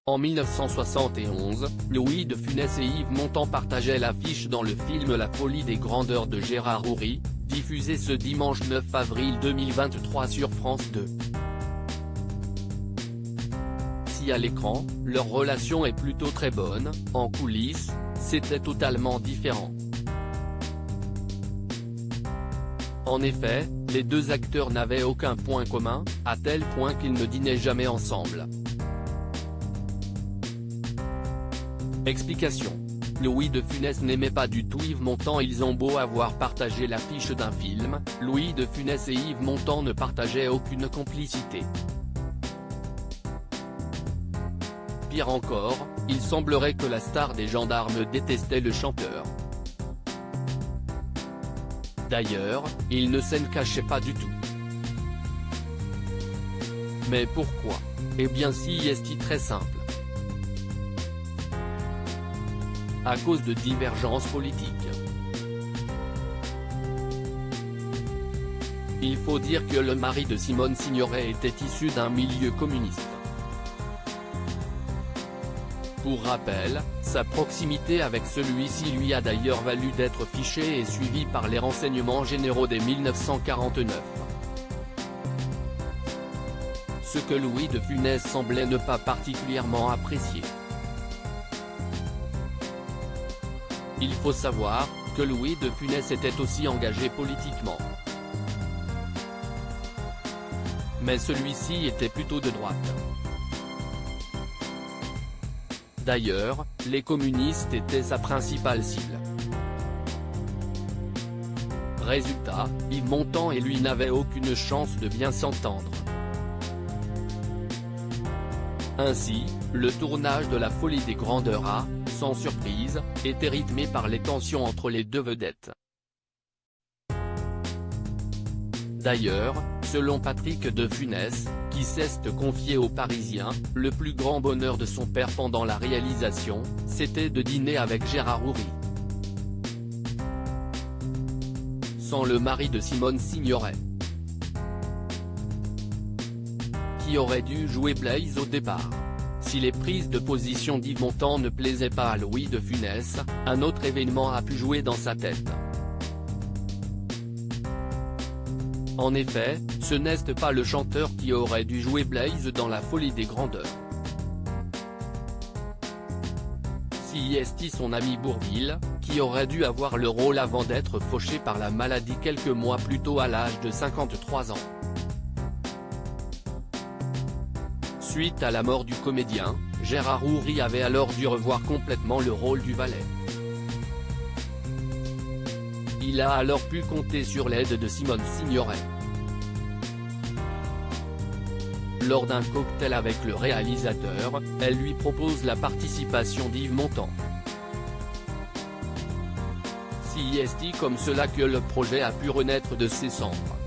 En 1971, Louis de Funès et Yves Montand partageaient l'affiche dans le film La folie des grandeurs de Gérard Houry, diffusé ce dimanche 9 avril 2023 sur France 2. Si à l'écran, leur relation est plutôt très bonne, en coulisses, c'était totalement différent. En effet, les deux acteurs n'avaient aucun point commun, à tel point qu'ils ne dînaient jamais ensemble. Explication. Louis de Funès n'aimait pas du tout Yves Montand. Ils ont beau avoir partagé l'affiche d'un film, Louis de Funès et Yves Montand ne partageaient aucune complicité. Pire encore, il semblerait que la star des gendarmes détestait le chanteur. D'ailleurs, il ne s'en cachait pas du tout. Mais pourquoi? Eh bien si est très simple. À cause de divergences politiques. Il faut dire que le mari de Simone Signoret était issu d'un milieu communiste. Pour rappel, sa proximité avec celui-ci lui a d'ailleurs valu d'être fiché et suivi par les renseignements généraux dès 1949. Ce que Louis de Funès semblait ne pas particulièrement apprécier. Il faut savoir que Louis de Funès était aussi engagé politiquement. Mais celui-ci était plutôt de droite. D'ailleurs, les communistes étaient sa principale cible. Résultat, Yves Montand et lui n'avaient aucune chance de bien s'entendre. Ainsi, le tournage de La folie des grandeurs a, sans surprise, été rythmé par les tensions entre les deux vedettes. D'ailleurs, selon Patrick de Funès, qui s'est confié aux Parisiens, le plus grand bonheur de son père pendant la réalisation, c'était de dîner avec Gérard Houry. Sans le mari de Simone Signoret, qui aurait dû jouer Blaise au départ. Si les prises de position d'Yves Montand ne plaisaient pas à Louis de Funès, un autre événement a pu jouer dans sa tête. En effet, ce n'est pas le chanteur qui aurait dû jouer Blaise dans La folie des grandeurs. Si est son ami Bourvil, qui aurait dû avoir le rôle avant d'être fauché par la maladie quelques mois plus tôt à l'âge de 53 ans. Suite à la mort du comédien, Gérard Houry avait alors dû revoir complètement le rôle du valet. Il a alors pu compter sur l'aide de Simone Signoret. Lors d'un cocktail avec le réalisateur, elle lui propose la participation d'Yves Montand. Si est comme cela que le projet a pu renaître de ses cendres.